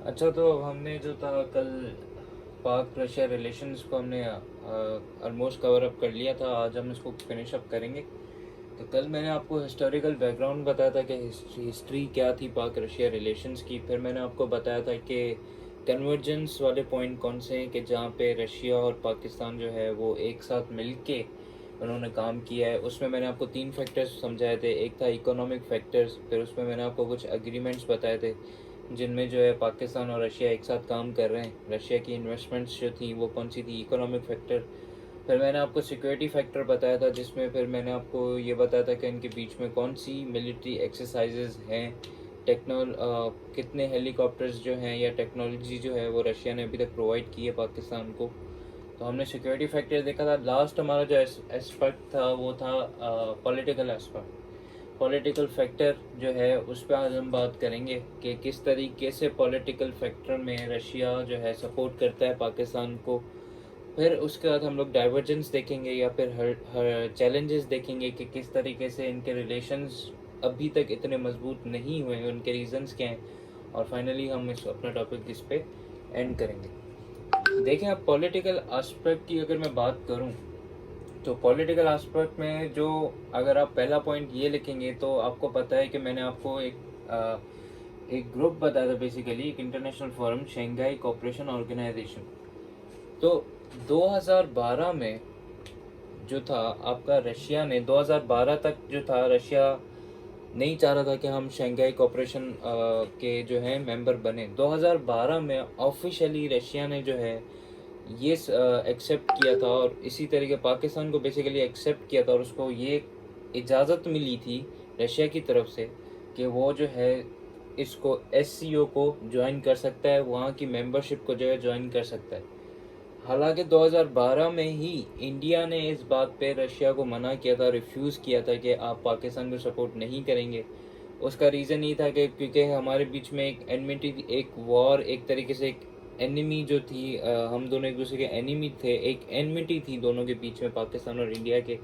अच्छा, तो अब हमने जो था कल पाक रशिया रिलेशंस को हमने ऑलमोस्ट कवर अप कर लिया था। आज हम इसको फिनिश अप करेंगे। तो कल मैंने आपको हिस्टोरिकल बैकग्राउंड बताया था कि हिस्ट्री क्या थी पाक रशिया रिलेशंस की। फिर मैंने आपको बताया था कि कन्वर्जेंस वाले पॉइंट कौन से हैं, कि जहाँ पे रशिया और पाकिस्तान जो है वो एक साथ मिल के उन्होंने काम किया है। उसमें मैंने आपको 3 फैक्टर्स समझाए थे। एक था इकोनॉमिक फैक्टर्स, फिर उसमें मैंने आपको कुछ एग्रीमेंट्स बताए थे जिनमें जो है पाकिस्तान और रशिया एक साथ काम कर रहे हैं। रशिया की इन्वेस्टमेंट्स जो थी वो कौन सी थी, इकोनॉमिक फैक्टर। फिर मैंने आपको सिक्योरिटी फैक्टर बताया था, जिसमें फिर मैंने आपको ये बताया था कि इनके बीच में कौन सी मिलिट्री एक्सरसाइजेज हैं। कितने हेलीकॉप्टर्स जो हैं या टेक्नोलॉजी जो है वो रशिया ने अभी तक प्रोवाइड की है पाकिस्तान को। तो हमने सिक्योरिटी फैक्टर देखा था। लास्ट हमारा जो एस्पेक्ट था वो था पॉलिटिकल एस्पेक्ट। पॉलिटिकल फैक्टर जो है उस पर आज हम बात करेंगे कि किस तरीके से पॉलिटिकल फैक्टर में रशिया जो है सपोर्ट करता है पाकिस्तान को। फिर उसके बाद हम लोग डाइवर्जेंस देखेंगे या फिर हर चैलेंजेस देखेंगे कि किस तरीके से इनके रिलेशंस अभी तक इतने मजबूत नहीं हुए, उनके रीजंस क्या हैं। और फाइनली हम इस अपना टॉपिक इस पे एंड करेंगे। देखें, अब पॉलिटिकल एस्पेक्ट की अगर मैं बात करूं तो पॉलिटिकल एस्पेक्ट में जो, अगर आप पहला पॉइंट ये लिखेंगे तो आपको पता है कि मैंने आपको एक ग्रुप बताया था, बेसिकली एक international forum, Shanghai Cooperation Organisation. तो 2012 में जो था आपका, रशिया ने 2012 तक जो था, रशिया नहीं चाह रहा था कि हम शंघाई कोऑपरेशन के जो है मेंबर बने। 2012 में ऑफिशियली रशिया ने जो है ये एक्सेप्ट किया था, और इसी तरीके पाकिस्तान को बेसिकली एक्सेप्ट किया था, और उसको ये इजाज़त मिली थी रशिया की तरफ से कि वो जो है इसको एससीओ को ज्वाइन कर सकता है, वहाँ की मेंबरशिप को जो है ज्वाइन कर सकता है। हालांकि 2012 में ही इंडिया ने इस बात पे रशिया को मना किया था, रिफ्यूज़ किया था कि आप पाकिस्तान को सपोर्ट नहीं करेंगे। उसका रीज़न ये था कि क्योंकि हमारे बीच में एक एनमिटी, एक वॉर, एक तरीके से एक एनिमी जो थी, हम दोनों एक दूसरे के एनिमी थे, एक एनमिटी थी दोनों के बीच में, पाकिस्तान और इंडिया के।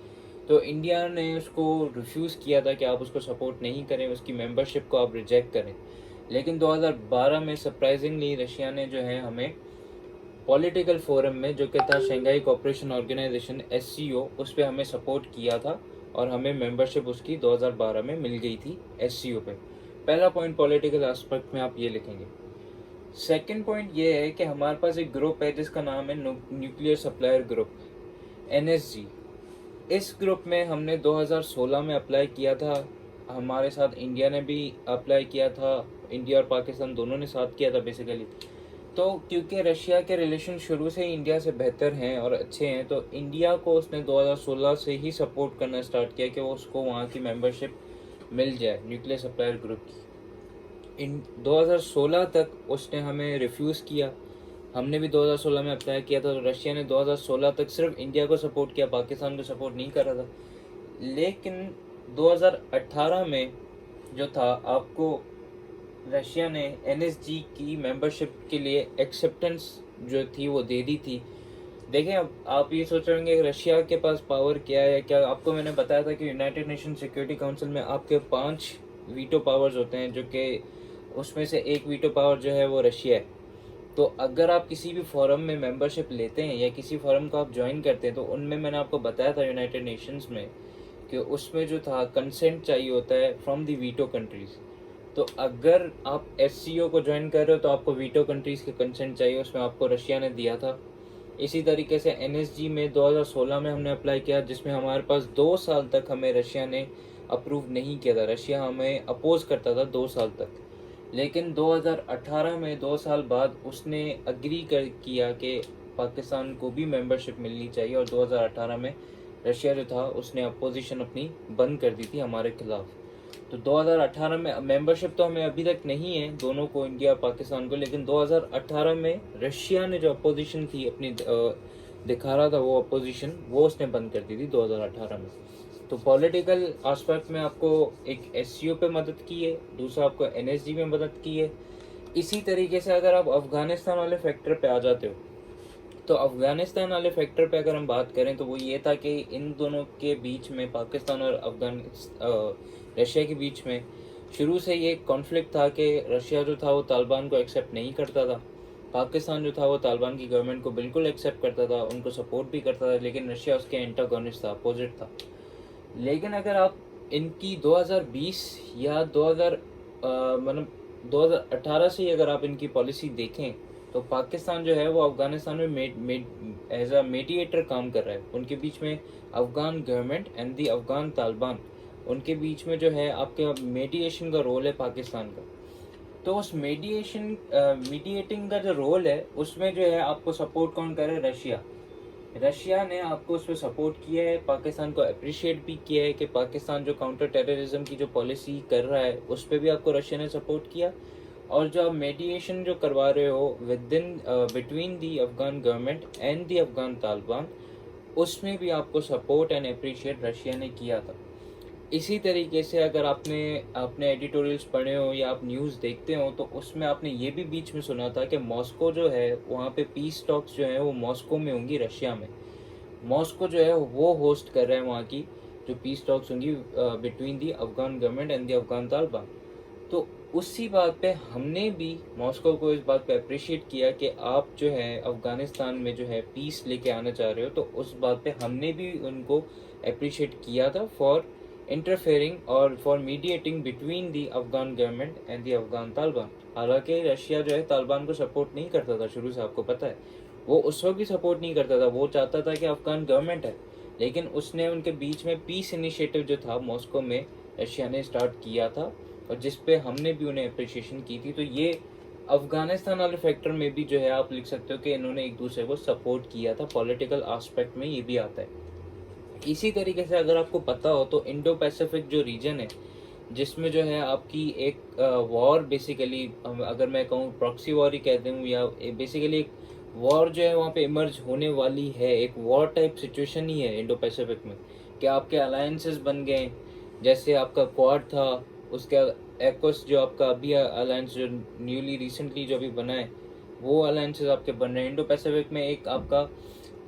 तो इंडिया ने उसको रिफ्यूज़ किया था कि आप उसको सपोर्ट नहीं करें, उसकी मेंबरशिप को आप रिजेक्ट करें। लेकिन 2012 में सरप्राइजिंगली रशिया ने जो है हमें पॉलिटिकल फोरम में, जो कि था शंघाई कोऑपरेशन ऑर्गेनाइजेशन एससीओ, उस पर हमें सपोर्ट किया था, और हमें मेंबरशिप उसकी 2012 में मिल गई थी एससीओ पे। पहला पॉइंट पॉलिटिकल एस्पेक्ट में आप ये लिखेंगे। सेकंड पॉइंट ये है कि हमारे पास एक ग्रुप है जिसका नाम है न्यूक्लियर सप्लायर ग्रुप, एनएसजी। इस ग्रुप में हमने 2016 में अप्लाई किया था। हमारे साथ इंडिया ने भी अप्लाई किया था, इंडिया और पाकिस्तान दोनों ने साथ किया था बेसिकली। तो क्योंकि रशिया के रिलेशन शुरू से ही इंडिया से बेहतर हैं और अच्छे हैं, तो इंडिया को उसने 2016 से ही सपोर्ट करना स्टार्ट किया कि वो उसको वहाँ की मेंबरशिप मिल जाए न्यूक्लियर सप्लायर ग्रुप की। इन 2016 तक उसने हमें रिफ्यूज़ किया। हमने भी 2016 में अप्लाई किया था, तो रशिया ने 2016 तक सिर्फ इंडिया को सपोर्ट किया, पाकिस्तान को सपोर्ट नहीं कर रहा था। लेकिन 2018 में जो था आपको, रशिया ने एनएसजी की मेंबरशिप के लिए एक्सेप्टेंस जो थी वो दे दी थी। देखें, अब आप ये सोच रहे होंगे रशिया के पास पावर क्या है। क्या आपको मैंने बताया था कि यूनाइटेड नेशन सिक्योरिटी काउंसिल में आपके 5 वीटो पावर्स होते हैं, जो कि उसमें से एक वीटो पावर जो है वो रशिया है। तो अगर आप किसी भी फोरम में मेंबरशिप लेते हैं या किसी फोरम को आप ज्वाइन करते हैं, तो उनमें मैंने आपको बताया था यूनाइटेड नेशंस में कि उसमें जो था कंसेंट चाहिए होता है फ्रॉम दी वीटो कंट्रीज़। तो अगर आप एससीओ को ज्वाइन कर रहे हो तो आपको वीटो कंट्रीज़ के कंसेंट चाहिए, उसमें आपको रशिया ने दिया था। इसी तरीके से एनएसजी में 2016 में हमने अप्लाई किया, जिसमें हमारे पास 2 साल तक हमें रशिया ने अप्रूव नहीं किया था। रशिया हमें अपोज करता था 2 साल तक। लेकिन 2018 में 2 साल बाद उसने अग्री कर किया कि पाकिस्तान को भी मेंबरशिप मिलनी चाहिए, और 2018 में रशिया जो था उसने अपोजिशन अपनी बंद कर दी थी हमारे खिलाफ। तो 2018 में मेंबरशिप तो हमें अभी तक नहीं है दोनों को, इंडिया और पाकिस्तान को, लेकिन 2018 में रशिया ने जो अपोजिशन थी अपनी दिखा रहा था, वो अपोजिशन वो उसने बंद कर दी थी 2018 में। तो पॉलिटिकल एस्पेक्ट में आपको एक एससीओ पे मदद की है, दूसरा आपको एनएसजी में मदद की है। इसी तरीके से अगर आप अफगानिस्तान वाले फैक्टर पे आ जाते हो, तो अफगानिस्तान वाले फैक्टर पे अगर हम बात करें तो वो ये था कि इन दोनों के बीच में, पाकिस्तान और रशिया के बीच में शुरू से ये कॉन्फ्लिक्ट था कि रशिया जो था वो तालिबान को एक्सेप्ट नहीं करता था, पाकिस्तान जो था वो तालिबान की गवर्नमेंट को बिल्कुल एक्सेप्ट करता था, उनको सपोर्ट भी करता था, लेकिन रशिया उसके एंटागोनिस्ट था, अपोजिट था। लेकिन अगर आप इनकी 2020 या 2000 मतलब 2018 से ही अगर आप इनकी पॉलिसी देखें तो पाकिस्तान जो है वो अफ़गानिस्तान में एज अ मीडिएटर काम कर रहा है। उनके बीच में Afghan government and the Afghan Taliban, उनके बीच में जो है आपके मीडिएशन का रोल है पाकिस्तान का। तो उस मीडिएटिंग का जो रोल है उसमें जो है आपको सपोर्ट कौन करे? रशिया। रशिया ने आपको उसमें सपोर्ट किया है, पाकिस्तान को अप्रिशिएट भी किया है कि पाकिस्तान जो काउंटर टेररिज्म की जो पॉलिसी कर रहा है उस पर भी आपको रशिया ने सपोर्ट किया। और जो आप मेडिएशन जो करवा रहे हो with in between the Afghan government and the Afghan Taliban, उसमें भी आपको सपोर्ट एंड अप्रिशिएट रशिया ने किया था। इसी तरीके से अगर आपने अपने एडिटोरियल्स पढ़े हो या आप न्यूज़ देखते हो तो उसमें आपने ये भी बीच में सुना था कि मॉस्को जो है वहाँ पे पीस टॉक्स जो है वो मॉस्को में होंगी, रशिया में। मॉस्को जो है वो होस्ट कर रहा है वहाँ की जो पीस टॉक्स होंगी between the Afghan government and the Afghan Taliban. तो उसी बात पे हमने भी मॉस्को को इस बात पे अप्रिशिएट किया कि आप जो है अफगानिस्तान में जो है पीस लेके आना चाह रहे हो, तो उस बात पे हमने भी उनको अप्रिशिएट किया था फॉर इंटरफेयरिंग और for mediating between the Afghan government and the Afghan Taliban. हालांकि रशिया जो है तालिबान को सपोर्ट नहीं करता था शुरू से, आपको पता है। वो उस वक्त भी सपोर्ट नहीं करता था, वो चाहता था कि अफगान गवर्नमेंट है, लेकिन उसने उनके बीच में पीस इनिशिएटिव जो था मॉस्को में रशिया ने स्टार्ट किया था और जिस पे हमने भी उन्हें अप्रिशिएशन की थी। तो ये अफगानिस्तान वाले फैक्टर में भी जो है आप लिख सकते हो कि इन्होंने एक दूसरे को सपोर्ट किया था, पॉलिटिकल एस्पेक्ट में ये भी आता है। इसी तरीके से अगर आपको पता हो तो इंडो पैसिफिक जो रीजन है जिसमें जो है आपकी एक वॉर बेसिकली, अगर मैं कहूँ प्रॉक्सी वॉर ही कहते हूँ, या बेसिकली एक वॉर जो है वहाँ पे इमर्ज होने वाली है, एक वॉर टाइप सिचुएशन ही है इंडो पैसिफिक में। कि आपके अलायंसेस बन गए, जैसे आपका क्वाड था, उसके एक्वस जो आपका अभी अलायंस जो न्यूली रिसेंटली जो अभी बना है वो अलायंसेस आपके बन रहे हैं। इंडो पैसिफिक में एक आपका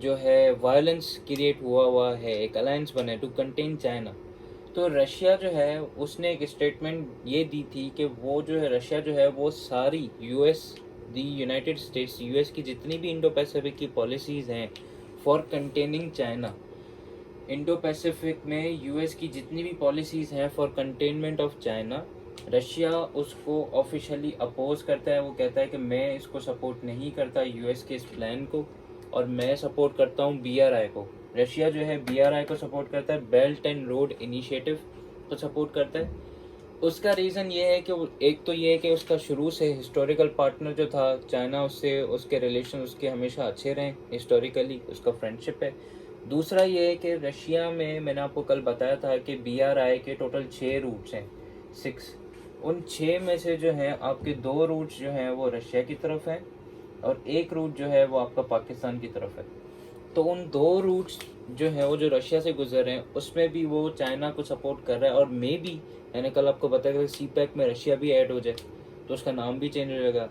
जो है वायलेंस क्रिएट हुआ है, एक अलायंस बना है टू कंटेन चाइना। तो रशिया जो है उसने एक स्टेटमेंट ये दी थी कि वो जो है रशिया जो है वो सारी यूएस दी यूनाइटेड स्टेट्स यूएस की जितनी भी इंडो पैसिफिक की पॉलिसीज़ हैं for containing China, Indo Pacific में यूएस की जितनी भी पॉलिसीज़ हैं for containment of China, Russia उसको ऑफिशियली अपोज करता है। वो कहता है कि मैं इसको सपोर्ट नहीं करता यूएस के इस प्लान को, और मैं सपोर्ट करता हूँ बीआरआई को। रशिया जो है बीआरआई को सपोर्ट करता है, बेल्ट एंड रोड इनिशिएटिव को सपोर्ट करता है। उसका रीज़न ये है कि एक तो ये है कि उसका शुरू से हिस्टोरिकल पार्टनर जो था चाइना, उससे उसके रिलेशन उसके हमेशा अच्छे रहे, हिस्टोरिकली उसका फ्रेंडशिप है। दूसरा ये है कि रशिया में मैंने आपको कल बताया था कि बीआरआई के टोटल 6 रूट्स हैं, 6। उन 6 में से जो हैं आपके 2 रूट्स जो हैं वो रशिया की तरफ हैं और एक रूट जो है वो आपका पाकिस्तान की तरफ है। तो उन 2 रूट्स जो है वो जो रशिया से गुजर रहे हैं उसमें भी वो चाइना को सपोर्ट कर रहा है। और मे बी मैंने कल आपको बताया कि सी पैक में रशिया भी ऐड हो जाए तो उसका नाम भी चेंज हो जाएगा।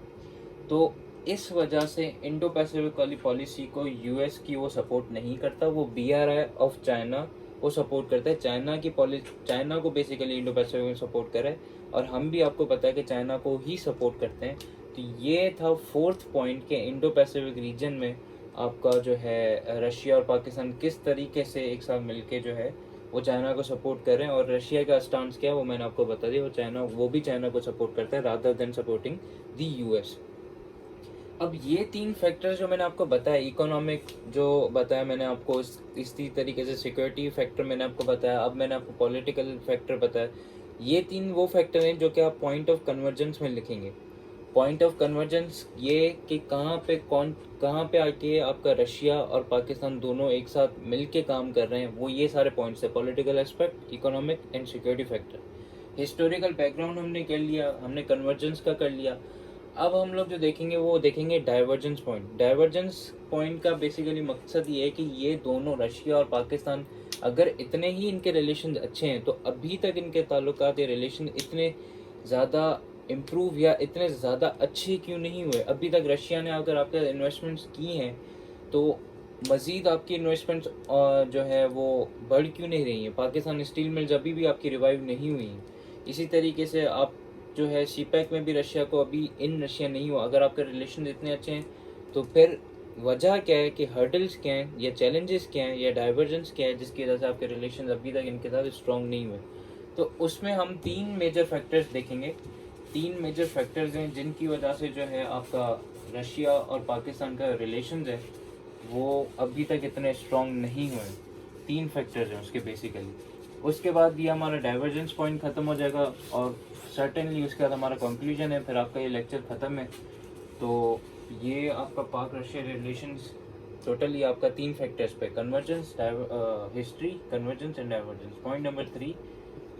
तो इस वजह से इंडो पैसिफिक वाली पॉलिसी को यूएस की वो सपोर्ट नहीं करता, वो बीआरआई ऑफ चाइना वो सपोर्ट करता है। चाइना की पॉलिसी, चाइना को बेसिकली इंडो पैसिफिक में सपोर्ट करे, और हम भी आपको पता है कि चाइना को ही सपोर्ट करते हैं। तो ये था 4th पॉइंट के इंडो पैसिफिक रीजन में आपका जो है रशिया और पाकिस्तान किस तरीके से एक साथ मिलके जो है वो चाइना को सपोर्ट कर रहे हैं। और रशिया का स्टांस क्या है वो मैंने आपको बता दिया, वो भी चाइना को सपोर्ट करता है रादर देन सपोर्टिंग दी यूएस। अब ये 3 फैक्टर्स जो मैंने आपको बताया, इकोनॉमिक जो बताया मैंने आपको, इसी तरीके से सिक्योरिटी फैक्टर मैंने आपको बताया, अब मैंने आपको पॉलिटिकल फैक्टर बताया। ये 3 वो फैक्टर हैं जो कि आप पॉइंट ऑफ कन्वर्जेंस में लिखेंगे। पॉइंट ऑफ कन्वर्जेंस ये कि कहाँ पे आके आपका रशिया और पाकिस्तान दोनों एक साथ मिल के काम कर रहे हैं, वो ये सारे पॉइंट्स है, political aspect, economic and security factor. Historical background हमने कर लिया, हमने कन्वर्जेंस का कर लिया। अब हम लोग जो देखेंगे वो देखेंगे डाइवर्जेंस पॉइंट। डाइवर्जेंस पॉइंट का बेसिकली मकसद ये है कि ये दोनों रशिया और पाकिस्तान अगर इतने ही इनके रिलेशन अच्छे हैं तो अभी तक इनके ताल्लुकात या रिलेशन इतने ज़्यादा इम्प्रूव या इतने ज़्यादा अच्छे क्यों नहीं हुए अभी तक। रशिया ने अगर आपके इन्वेस्टमेंट्स की हैं तो मज़ीद आपकी इन्वेस्टमेंट्स जो है वो बढ़ क्यों नहीं रही हैं। पाकिस्तान स्टील मिल्स अभी भी आपकी रिवाइव नहीं हुई हैं। इसी तरीके से आप जो है सीपैक में भी रशिया को अभी इन रशिया नहीं हुआ। अगर आपके रिलेशन इतने अच्छे हैं तो फिर वजह क्या है कि हर्डल्स क्या हैं या चैलेंजेस क्या हैं या डाइवर्जेंस क्या है जिसकी वजह से आपके रिलेशन अभी तक इनके साथ स्ट्रॉन्ग नहीं हुए। तो उसमें हम 3 मेजर फैक्टर्स देखेंगे। 3 मेजर फैक्टर्स हैं जिनकी वजह से जो है आपका रशिया और पाकिस्तान का रिलेशंस है वो अभी तक इतने स्ट्रॉन्ग नहीं हुए। 3 फैक्टर्स हैं उसके बेसिकली। उसके बाद ये हमारा डाइवर्जेंस पॉइंट ख़त्म हो जाएगा और सर्टेनली उसके बाद हमारा कंक्लूजन है, फिर आपका ये लेक्चर ख़त्म है। तो ये आपका पाक रशिया रिलेशंस टोटली आपका 3 फैक्टर्स पे convergence, history, convergence and divergence. Point number 3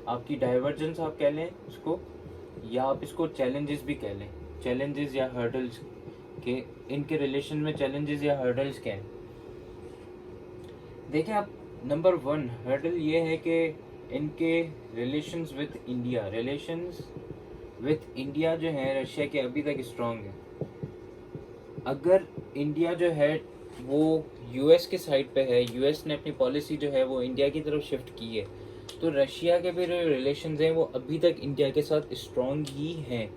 आपकी डाइवर्जेंस आप कह लें उसको, या आप इसको चैलेंजेस भी कह लें, चैलेंजेस या हर्डल्स के इनके रिलेशन में चैलेंजेस या हर्डल्स क्या हैं। देखें आप, नंबर 1 हर्डल ये है कि इनके रिलेशंस विथ इंडिया जो है रशिया के अभी तक स्ट्रॉन्ग है। अगर इंडिया जो है वो यूएस के साइड पे है, यूएस ने अपनी पॉलिसी जो है वो इंडिया की तरफ शिफ्ट की है, तो रशिया के भी जो रिलेशंस हैं वो अभी तक इंडिया के साथ स्ट्रॉन्ग ही हैं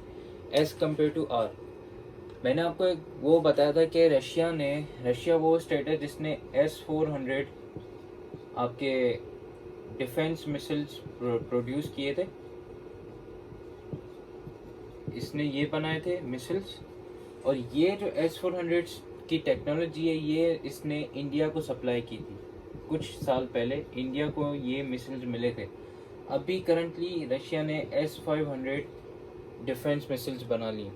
एज़ कम्पेयर टू आर। मैंने आपको एक वो बताया था कि रशिया वो स्टेट है जिसने S-400 आपके डिफेंस मिसाइल्स प्रोड्यूस किए थे, इसने ये बनाए थे मिसाइल्स। और ये जो S-400 की टेक्नोलॉजी है ये इसने इंडिया को सप्लाई की थी कुछ साल पहले। इंडिया को ये मिसाइल्स मिले थे। अभी करंटली रशिया ने S-500 डिफेंस मिसाइल्स बना लिए।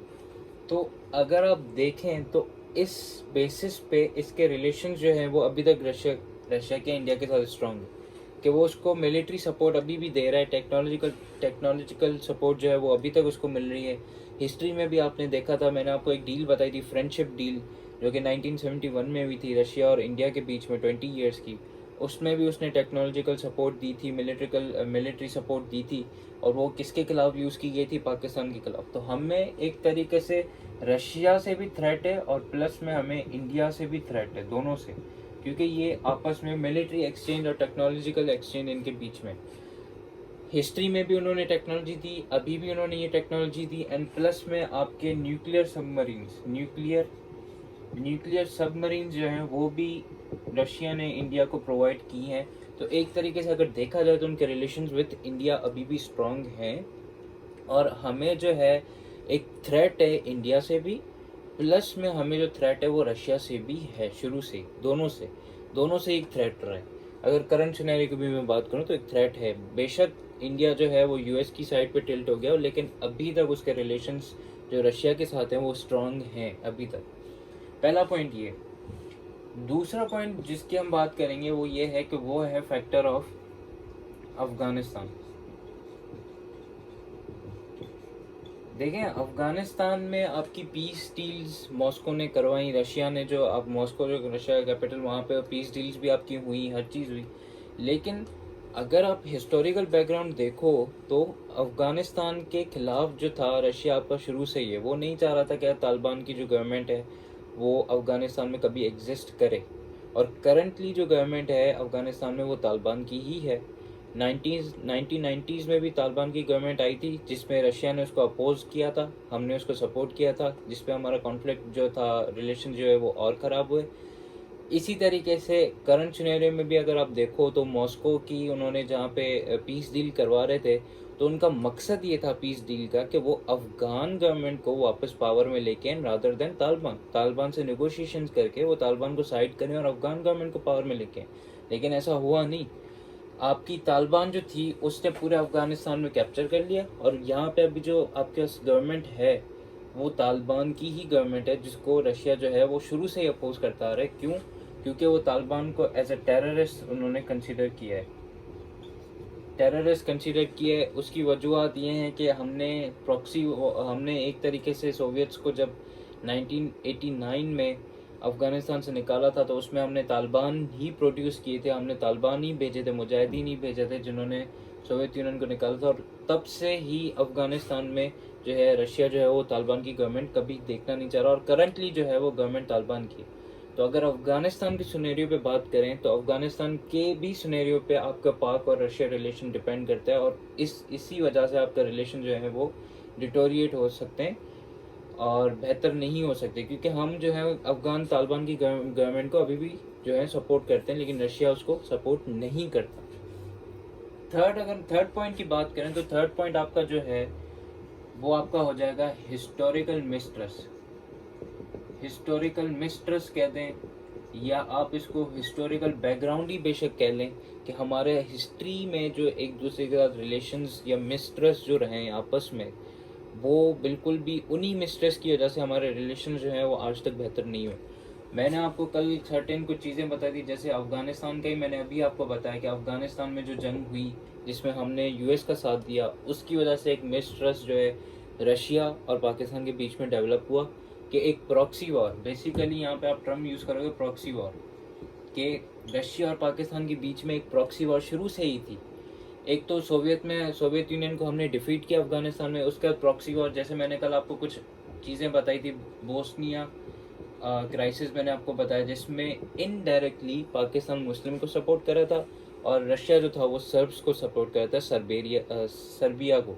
तो अगर आप देखें तो इस बेसिस पे इसके रिलेशन जो हैं वो अभी तक रशिया के इंडिया के साथ स्ट्रॉन्ग है कि वो उसको मिलिट्री सपोर्ट अभी भी दे रहा है, टेक्नोलॉजिकल सपोर्ट जो है वो अभी तक उसको मिल रही है। हिस्ट्री में भी आपने देखा था, मैंने आपको एक डील बताई थी, फ्रेंडशिप डील, जो कि 1971 में हुई थी रशिया और इंडिया के बीच में 20 ईयर्स की। उसमें भी उसने टेक्नोलॉजिकल सपोर्ट दी थी, मिलिट्री सपोर्ट दी थी, और वो किसके खिलाफ यूज़ की गई थी? पाकिस्तान के खिलाफ। तो हमें एक तरीके से रशिया से भी थ्रेट है और प्लस में हमें इंडिया से भी थ्रेट है, दोनों से, क्योंकि ये आपस में मिलिट्री एक्सचेंज और टेक्नोलॉजिकल एक्सचेंज इनके बीच में। हिस्ट्री में भी उन्होंने टेक्नोलॉजी दी, अभी भी उन्होंने ये टेक्नोलॉजी दी, एंड प्लस में आपके न्यूक्लियर सबमरीन्स जो हैं वो भी रशिया ने इंडिया को प्रोवाइड की हैं। तो एक तरीके से अगर देखा जाए तो उनके रिलेशंस विद इंडिया अभी भी स्ट्रॉन्ग हैं, और हमें जो है एक थ्रेट है इंडिया से भी, प्लस में हमें जो थ्रेट है वो रशिया से भी है। शुरू से दोनों से एक थ्रेट रहा है। अगर करंट सिनेरियो की भी मैं बात करूँ तो एक थ्रेट है। बेशक इंडिया जो है वो यूएस की साइड पे टिल्ट हो गया, लेकिन अभी तक उसके रिलेशंस जो रशिया के साथ हैं वो स्ट्रॉन्ग हैं अभी तक। पहला पॉइंट ये। दूसरा पॉइंट जिसकी हम बात करेंगे वो ये है कि वो है फैक्टर ऑफ अफगानिस्तान। देखें, अफगानिस्तान में आपकी पीस डील्स मॉस्को ने करवाई, रशिया ने, जो अब मॉस्को जो रशिया का कैपिटल, वहाँ पे पीस डील्स भी आपकी हुई, हर चीज़ हुई। लेकिन अगर आप हिस्टोरिकल बैकग्राउंड देखो तो अफगानिस्तान के खिलाफ जो था रशिया आपका शुरू से ही है, वो नहीं चाह रहा था कि तालिबान की जो गवर्नमेंट है वो अफगानिस्तान में कभी एग्जिस्ट करे। और करंटली जो गवर्नमेंट है अफगानिस्तान में वो तालिबान की ही है। 1990s में भी तालिबान की गवर्नमेंट आई थी जिसमें रशिया ने उसको अपोज किया था, हमने उसको सपोर्ट किया था, जिसपे हमारा कॉन्फ्लिक्ट जो था, रिलेशन जो है वो और ख़राब हुए। इसी तरीके से करंट सिनेरियो में भी अगर आप देखो तो मॉस्को की उन्होंने जहाँ पे पीस डील करवा रहे थे तो उनका मकसद ये था पीस डील का कि वो अफगान गवर्नमेंट को वापस पावर में लेके आए, रादर देन तालिबान से नेगोशिएशंस करके वो तालिबान को साइड करें और अफगान गवर्नमेंट को पावर में लेके आए। लेकिन ऐसा हुआ नहीं। आपकी तालिबान जो थी उसने पूरे अफगानिस्तान में कैप्चर कर लिया, और यहाँ पे अभी जो आपके गवर्नमेंट है वो तालिबान की ही गवर्नमेंट है, जिसको रशिया जो है वो शुरू से ही अपोज करता आ रहा है। क्यों? क्योंकि वो तालिबान को एज ए टेररिस्ट उन्होंने कंसीडर किया है, उसकी वजूहत ये हैं कि हमने एक तरीके से सोवियट्स को जब 1989 में अफ़गानिस्तान से निकाला था तो उसमें हमने तालिबान ही प्रोड्यूस किए थे, हमने तालिबान ही भेजे थे, मुजाहिदीन ही भेजे थे जिन्होंने सोवियत यूनियन को निकाला था। और तब से ही अफ़गानिस्तान में जो है रशिया जो है वो तालिबान की गवर्नमेंट कभी देखना नहीं चाह रहा, और करंटली जो है वो गवर्नमेंट तालिबान की। तो अगर अफगानिस्तान की सिनेरियो पे बात करें तो अफगानिस्तान के भी सिनेरियो पे आपका पाक और रशिया रिलेशन डिपेंड करता है, और इसी वजह से आपका रिलेशन जो है वो डिटोरिएट हो सकते हैं और बेहतर नहीं हो सकते, क्योंकि हम जो है अफगान तालिबान की गवर्नमेंट को अभी भी जो है सपोर्ट करते हैं, लेकिन रशिया उसको सपोर्ट नहीं करता। अगर थर्ड पॉइंट की बात करें तो थर्ड पॉइंट आपका जो है वो आपका हो जाएगा हिस्टोरिकल मिस्ट्रस्ट। हिस्टोरिकल मिस्ट्रस्ट कह दें या आप इसको हिस्टोरिकल बैकग्राउंड ही बेशक कह लें, कि हमारे हिस्ट्री में जो एक दूसरे के साथ रिलेशंस या मिस्ट्रस्ट जो रहे हैं आपस में, वो बिल्कुल भी उन्हीं मिस्ट्रस्ट की वजह से हमारे रिलेशन जो है वो आज तक बेहतर नहीं हुए। मैंने आपको कल सर्टेन कुछ चीज़ें बताई थी, जैसे अफ़गानिस्तान का ही मैंने अभी आपको बताया कि अफ़गानिस्तान में जो जंग हुई जिसमें हमने यूएस का साथ दिया, उसकी वजह से एक मिसट्रस्ट जो है रशिया और पाकिस्तान के बीच में डेवलप हुआ, कि एक प्रॉक्सी वॉर, बेसिकली यहाँ पे आप टर्म यूज़ करोगे प्रॉक्सी वॉर, कि रशिया और पाकिस्तान के बीच में एक प्रॉक्सी वॉर शुरू से ही थी। एक तो सोवियत यूनियन को हमने डिफीट किया अफगानिस्तान में, उसके बाद प्रॉक्सी वॉर, जैसे मैंने कल आपको कुछ चीज़ें बताई थी, बोस्निया क्राइसिस मैंने आपको बताया, जिसमें इनडायरेक्टली पाकिस्तान मुस्लिम को सपोर्ट कर रहा था और रशिया जो था वो सर्ब्स को सपोर्ट कर रहा था, सर्बिया को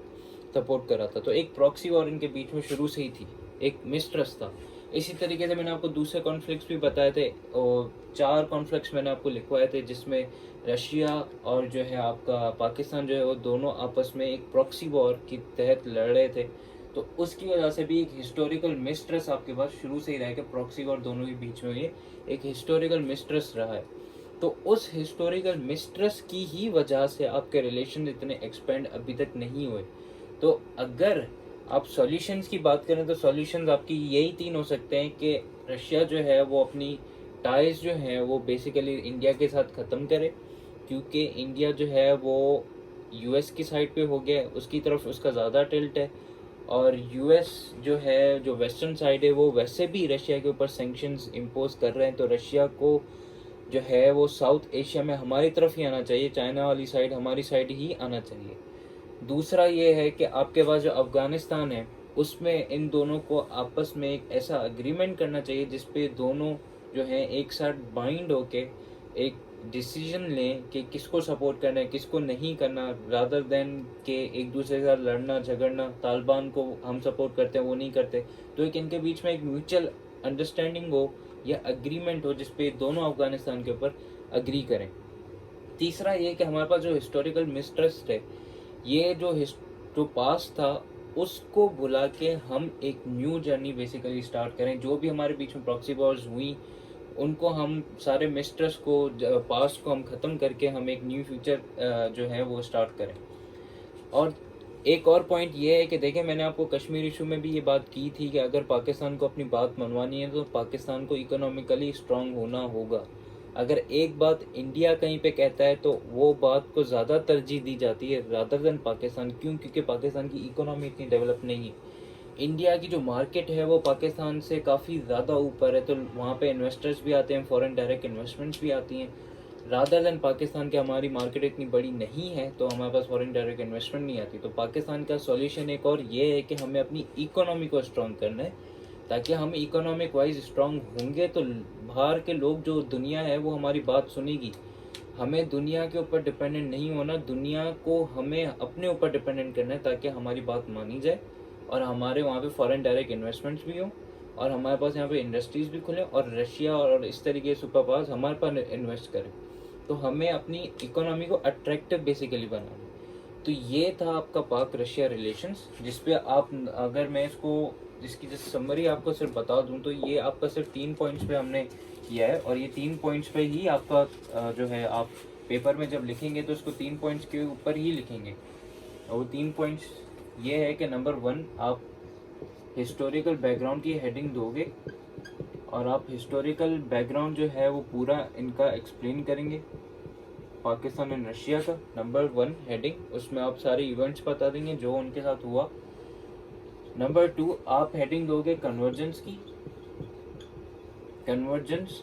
सपोर्ट कर रहा था। तो एक प्रॉक्सी वॉर इनके बीच में शुरू से ही थी, एक मिसट्रस्ट था। इसी तरीके से मैंने आपको दूसरे कॉन्फ्लिक्ट्स भी बताए थे, और 4 कॉन्फ्लिक्ट्स मैंने आपको लिखवाए थे, जिसमें रशिया और जो है आपका पाकिस्तान जो है वो दोनों आपस में एक प्रॉक्सी वॉर के तहत लड़ रहे थे। तो उसकी वजह से भी एक हिस्टोरिकल मिस्ट्रस्ट आपके पास शुरू से ही रहा है, कि प्रॉक्सी वॉर दोनों के बीच में ये एक हिस्टोरिकल मिस्ट्रस्ट रहा है। तो उस हिस्टोरिकल मिस्ट्रस्ट की ही वजह से आपके रिलेशन इतने एक्सपेंड अभी तक नहीं हुए। तो अगर आप सॉल्यूशंस की बात करें तो सॉल्यूशंस आपकी यही 3 हो सकते हैं, कि रशिया जो है वो अपनी टाइज जो हैं वो बेसिकली इंडिया के साथ ख़त्म करे, क्योंकि इंडिया जो है वो यूएस की साइड पे हो गया है, उसकी तरफ उसका ज़्यादा टिल्ट है, और यूएस जो है जो वेस्टर्न साइड है वो वैसे भी रशिया के ऊपर सैंक्शंस इम्पोज कर रहे हैं। तो रशिया को जो है वो साउथ एशिया में हमारी तरफ ही आना चाहिए, चाइना वाली साइड हमारी साइड ही आना चाहिए। दूसरा ये है कि आपके पास जो अफ़गानिस्तान है उसमें इन दोनों को आपस में एक ऐसा अग्रीमेंट करना चाहिए जिसपे दोनों जो है एक साथ बाइंड होके एक डिसीजन लें कि किसको सपोर्ट करना है किसको नहीं करना, रादर देन के एक दूसरे के साथ लड़ना झगड़ना, तालिबान को हम सपोर्ट करते हैं वो नहीं करते। तो एक इनके बीच में एक म्यूचुअल अंडरस्टैंडिंग हो या अग्रीमेंट हो जिसपे दोनों अफ़गानिस्तान के ऊपर अग्री करें। तीसरा ये कि हमारे पास जो हिस्टोरिकल मिसट्रस्ट है, ये जो पास्ट था उसको भुला के हम एक न्यू जर्नी बेसिकली स्टार्ट करें। जो भी हमारे बीच में प्रॉक्सी वॉर्स हुई उनको हम सारे मिस्ट्रस्ट को पास्ट को हम ख़त्म करके हम एक न्यू फ्यूचर जो है वो स्टार्ट करें। और एक और पॉइंट ये है कि देखें, मैंने आपको कश्मीर इशू में भी ये बात की थी कि अगर पाकिस्तान को अपनी बात मनवानी है तो पाकिस्तान को इकोनॉमिकली स्ट्रांग होना होगा। अगर एक बात इंडिया कहीं पे कहता है तो वो बात को ज़्यादा तरजीह दी जाती है रादर देन पाकिस्तान। क्यों? क्योंकि पाकिस्तान की इकोनॉमी इतनी डेवलप नहीं है। इंडिया की जो मार्केट है वो पाकिस्तान से काफ़ी ज़्यादा ऊपर है, तो वहाँ पे इन्वेस्टर्स भी आते हैं, फॉरेन डायरेक्ट इन्वेस्टमेंट्स भी आती हैं। रादर देन पाकिस्तान के हमारी मार्केट इतनी बड़ी नहीं है तो हमारे पास फॉरेन डायरेक्ट इन्वेस्टमेंट नहीं आती। तो पाकिस्तान का सॉल्यूशन एक और ये है कि हमें अपनी इकोनॉमी को स्ट्रॉन्ग करना है, ताकि हम इकोनॉमिक वाइज स्ट्रॉन्ग होंगे तो बाहर के लोग जो दुनिया है वो हमारी बात सुनेगी। हमें दुनिया के ऊपर डिपेंडेंट नहीं होना, दुनिया को हमें अपने ऊपर डिपेंडेंट करना है ताकि हमारी बात मानी जाए और हमारे वहाँ पे फॉरेन डायरेक्ट इन्वेस्टमेंट्स भी हों और हमारे पास यहाँ पे इंडस्ट्रीज़ भी खुलें और रशिया और इस तरीके के सुपर पावर्स हमारे पास इन्वेस्ट करें। तो हमें अपनी इकोनॉमी को अट्रैक्टिव बेसिकली बनाना। तो ये था आपका पाक रशिया रिलेशंस, जिस पे आप अगर मैं इसकी जो समरी आपको सिर्फ बता दूं तो ये आपका सिर्फ 3 पॉइंट्स पे हमने किया है, और ये 3 पॉइंट्स पे ही आपका जो है आप पेपर में जब लिखेंगे तो इसको 3 पॉइंट्स के ऊपर ही लिखेंगे। और वो 3 पॉइंट्स ये है कि नंबर 1 आप हिस्टोरिकल बैकग्राउंड की हेडिंग दोगे और आप हिस्टोरिकल बैकग्राउंड जो है वो पूरा इनका एक्सप्लेन करेंगे पाकिस्तान एंड रशिया का। नंबर 1 हेडिंग, उसमें आप सारे इवेंट्स बता देंगे जो उनके साथ हुआ। नंबर 2 आप हेडिंग दोगे कन्वर्जेंस की, कन्वर्जेंस,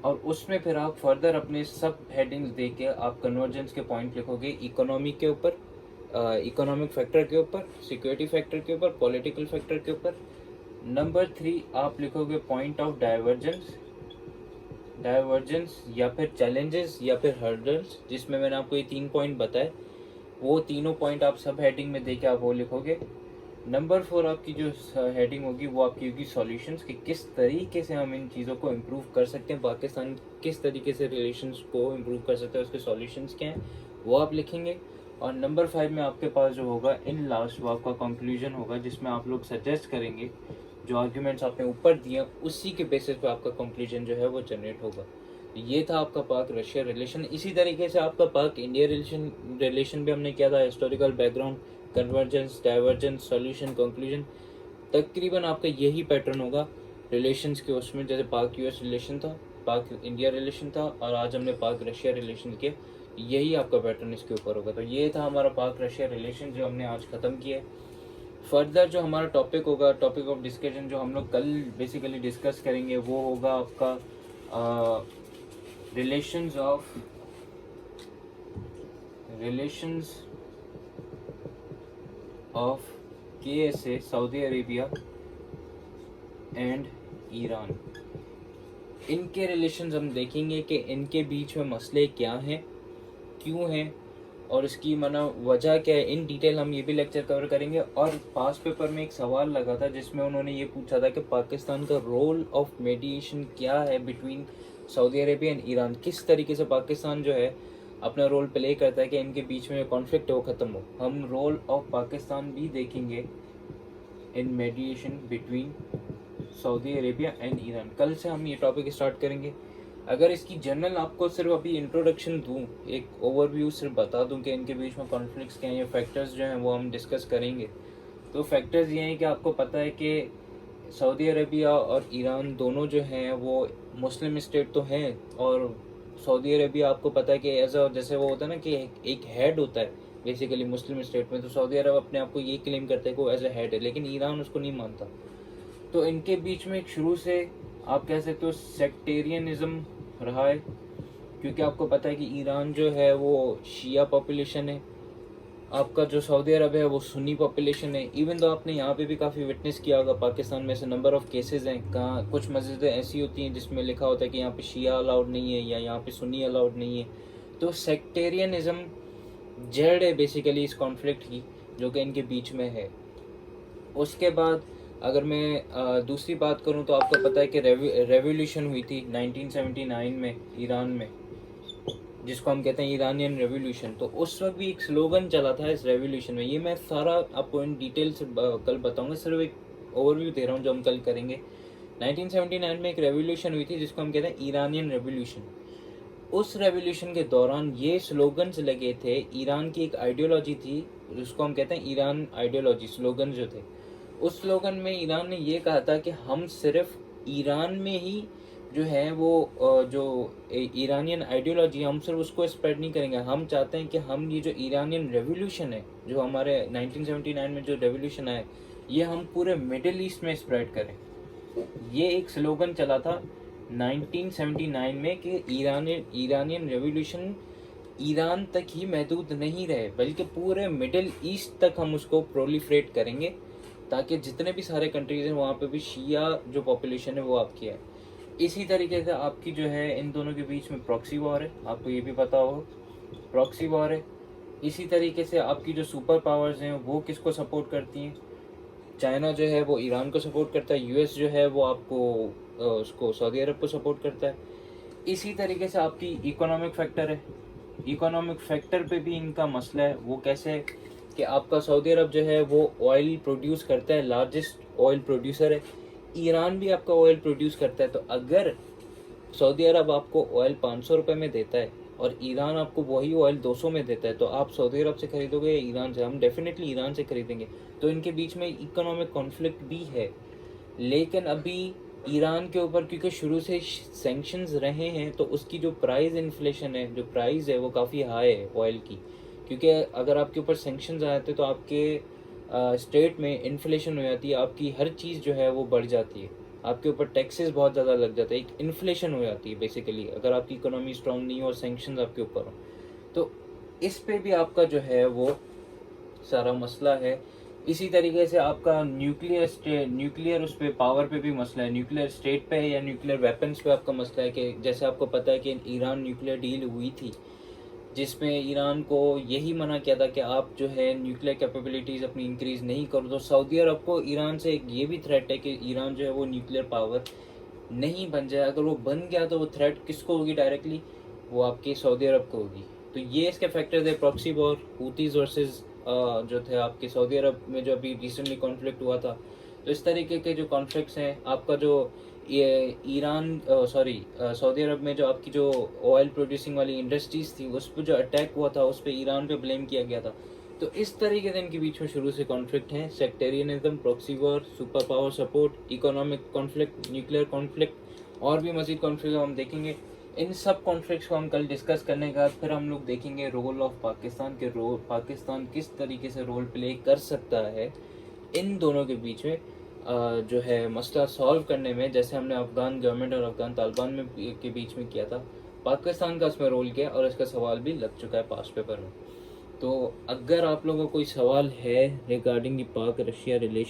और उसमें फिर आप फर्दर अपने सब हेडिंग्स दे के आप कन्वर्जेंस के पॉइंट लिखोगे इकोनॉमी के ऊपर, इकोनॉमिक फैक्टर के ऊपर, सिक्योरिटी फैक्टर के ऊपर, पॉलिटिकल फैक्टर के ऊपर। नंबर 3 आप लिखोगे पॉइंट ऑफ डाइवर्जेंस, डाइवर्जेंस या फिर चैलेंजेस या फिर हर्डल्स, जिसमें मैंने आपको ये 3 पॉइंट बताए, वो तीनों पॉइंट आप सब हेडिंग में देके आप वो लिखोगे। नंबर 4 आपकी जो हेडिंग होगी वो आपकी होगी सॉल्यूशंस, कि किस तरीके से हम इन चीज़ों को इम्प्रूव कर सकते हैं, पाकिस्तान किस तरीके से रिलेशंस को इम्प्रूव कर सकते हैं, उसके सॉल्यूशंस क्या हैं वो आप लिखेंगे। और नंबर 5 में आपके पास जो होगा इन लास्ट, वो आपका कंक्लूजन होगा, जिसमें आप लोग सजेस्ट करेंगे जो आर्ग्यूमेंट्स आपने ऊपर दिए उसी के बेसिस पे आपका कंक्लूजन जो है वो जनरेट होगा। ये था आपका पाक रशिया रिलेशन। इसी तरीके से आपका पाक इंडिया रिलेशन भी हमने किया था, historical background, convergence, divergence, solution, conclusion. तकरीबन आपका यही पैटर्न होगा रिलेशंस के उसमें, जैसे पाक यूएस रिलेशन था, पाक इंडिया रिलेशन था, और आज हमने पाक रशिया रिलेशन किया। यही आपका पैटर्न इसके ऊपर होगा। तो ये था हमारा पाक रशिया रिलेशन जो हमने आज ख़त्म किया है। फर्दर जो हमारा टॉपिक होगा, टॉपिक ऑफ डिस्कशन जो हम लोग कल बेसिकली डिस्कस करेंगे, वो होगा आपका relations of KSA, Saudi Arabia and Iran. इनके रिलेशंस हम देखेंगे कि इनके बीच में मसले क्या हैं, क्यों हैं, और इसकी वजह क्या है। इन डिटेल हम ये भी लेक्चर कवर करेंगे। और पास पेपर में एक सवाल लगा था जिसमें उन्होंने ये पूछा था कि पाकिस्तान का रोल ऑफ मेडिएशन क्या है between Saudi Arabia and Iran, किस तरीके से पाकिस्तान जो है अपना रोल प्ले करता है कि इनके बीच में कॉन्फ्लिक्ट है वो ख़त्म हो। हम रोल ऑफ पाकिस्तान भी देखेंगे in mediation between Saudi Arabia and Iran. कल से हम ये टॉपिक स्टार्ट करेंगे। अगर इसकी जनरल आपको सिर्फ अभी इंट्रोडक्शन दूं, एक ओवरव्यू सिर्फ बता दूं कि इनके बीच में कॉन्फ्लिक्ट्स क्या हैं, ये फैक्टर्स जो हैं वो हम डिस्कस करेंगे। तो फैक्टर्स ये हैं कि आपको पता है कि सऊदी अरेबिया और ईरान दोनों जो हैं वो मुस्लिम स्टेट तो हैं, और सऊदी अरेबिया आपको पता है कि जैसे वो होता है ना कि एक हेड होता है बेसिकली मुस्लिम स्टेट में, तो सऊदी अरब अपने आप को ये क्लेम करता है कि वो एज अ हेड है, लेकिन ईरान उसको नहीं मानता। तो इनके बीच में शुरू से आप कह सकते हो सेक्टेरियनिज्म रहा है, क्योंकि आपको पता है कि ईरान जो है वो शिया पॉपुलेशन है, आपका जो सऊदी अरब है वो सुन्नी पॉपुलेशन है। इवन तो आपने यहाँ पे भी काफ़ी विटनेस किया होगा, पाकिस्तान में ऐसे नंबर ऑफ केसेस हैं कहाँ कुछ मस्जिदें ऐसी होती हैं जिसमें लिखा होता है कि यहाँ पे शिया अलाउड नहीं है या यहाँ पे सुन्नी अलाउड नहीं है। तो सेक्टेरियनिज्म जड़ है बेसिकली इस कॉन्फ्लिक्ट की, जो कि इनके बीच में है। उसके बाद अगर मैं दूसरी बात करूं तो आपको पता है कि रेवोल्यूशन हुई थी 1979 में ईरान में, जिसको हम कहते हैं ईरानियन रेवोल्यूशन। तो उस वक्त भी एक स्लोगन चला था इस रेवोल्यूशन में, ये मैं सारा आपको इन डिटेल से कल बताऊंगा, सिर्फ एक ओवरव्यू दे रहा हूँ जो हम कल करेंगे। 1979 में एक रेवोल्यूशन हुई थी जिसको हम कहते हैं ईरानियन रेवोल्यूशन। उस रेवोल्यूशन के दौरान ये स्लोगन्स लगे थे, ईरान की एक आइडियोलॉजी थी जिसको हम कहते हैं ईरान आइडियोलॉजी, स्लोगन जो थे। उस स्लोगन में ईरान ने ये कहा था कि हम सिर्फ ईरान में ही जो है वो जो ईरानियन आइडियोलॉजी हम सिर्फ उसको स्प्रेड नहीं करेंगे, हम चाहते हैं कि हम ये जो ईरानियन रेवोल्यूशन है, जो हमारे 1979 में जो रेवोल्यूशन आया, ये हम पूरे मिडिल ईस्ट में स्प्रेड करें। ये एक स्लोगन चला था 1979 में कि ईरानियन रेवोल्यूशन ईरान तक ही महदूद नहीं रहे, बल्कि पूरे मिडिल ईस्ट तक हम उसको प्रोलिफरेट करेंगे, ताकि जितने भी सारे कंट्रीज हैं वहाँ पे भी शिया जो पॉपुलेशन है वो आपकी है। इसी तरीके से आपकी जो है इन दोनों के बीच में प्रॉक्सी वॉर है, आपको ये भी पता होगा प्रॉक्सी वॉर है। इसी तरीके से आपकी जो सुपर पावर्स हैं वो किसको सपोर्ट करती हैं, चाइना जो है वो ईरान को सपोर्ट करता है, यूएस जो है वो आपको उसको सऊदी अरब को सपोर्ट करता है। इसी तरीके से आपकी इकोनॉमिक फैक्टर है, इकोनॉमिक फैक्टर पे भी इनका मसला है। वो कैसे है कि आपका सऊदी अरब जो है वो ऑयल प्रोड्यूस करता है, लार्जेस्ट ऑयल प्रोड्यूसर है। ईरान भी आपका ऑयल प्रोड्यूस करता है। तो अगर सऊदी अरब आपको ऑयल 500 रुपये में देता है और ईरान आपको वही ऑयल 200 में देता है, तो आप सऊदी अरब से खरीदोगे या ईरान से? हम डेफिनेटली ईरान से खरीदेंगे। तो इनके बीच में इकोनॉमिक कॉन्फ्लिक्ट भी है। लेकिन अभी ईरान के ऊपर क्योंकि शुरू से सैंक्शंस रहे हैं, तो उसकी जो प्राइस इन्फ्लेशन है, जो प्राइस है वो काफ़ी हाई है ऑयल की, क्योंकि अगर आपके ऊपर सैंक्शंस आ जाते तो आपके स्टेट में इन्फ्लेशन हो जाती है, आपकी हर चीज़ जो है वो बढ़ जाती है, आपके ऊपर टैक्सेस बहुत ज़्यादा लग जाता है, एक इन्फ्लेशन हो जाती है बेसिकली, अगर आपकी इकोनॉमी स्ट्रांग नहीं हो और सैंक्शंस आपके ऊपर हो। तो इस पे भी आपका जो है वो सारा मसला है इसी तरीके से आपका न्यूक्लियर उस पे पावर पे भी मसला है, न्यूक्लियर स्टेट पे या न्यूक्लियर वेपन्स पे आपका मसला है कि जैसे आपको पता है कि ईरान न्यूक्लियर डील हुई थी जिसमें ईरान को यही मना किया था कि आप जो है न्यूक्लियर कैपेबिलिटीज़ अपनी इंक्रीज़ नहीं करो। तो सऊदी अरब को ईरान से एक ये भी थ्रेट है कि ईरान जो है वो न्यूक्लियर पावर नहीं बन जाए। अगर वो बन गया तो वो थ्रेट किसको होगी डायरेक्टली, वो आपकी सऊदी अरब को होगी। तो ये इसके फैक्टर्स है। प्रॉक्सी वॉर, हूतीज़ वर्सेस जो थे आपके सऊदी अरब में जो अभी रिसेंटली कॉन्फ्लिक्ट हुआ था। तो इस तरीके के जो कॉन्फ्लिक्ट्स हैं, आपका जो ये ईरान सऊदी अरब में जो आपकी जो ऑयल प्रोड्यूसिंग वाली इंडस्ट्रीज थी उस पर जो अटैक हुआ था उस पर ईरान पे ब्लेम किया गया था। तो इस तरीके से इनके बीच में शुरू से कॉन्फ्लिक्ट हैं, sectarianism, proxy war, super power support, economic conflict, nuclear conflict और भी मजीद कॉन्फ्लिक्ट हम देखेंगे। इन सब कॉन्फ्लिक्ट्स को हम कल डिस्कस करने के बाद फिर हम लोग देखेंगे रोल ऑफ पाकिस्तान के रोल, पाकिस्तान किस तरीके से रोल प्ले कर सकता है इन दोनों के बीच में जो है मसला सॉल्व करने में। जैसे हमने अफ़गान गवर्नमेंट और अफ़गान तालिबान में के बीच में किया था, पाकिस्तान का इसमें रोल किया और इसका सवाल भी लग चुका है पास्ट पेपर में। तो अगर आप लोगों को कोई सवाल है रिगार्डिंग दी पाक रशिया रिलेशन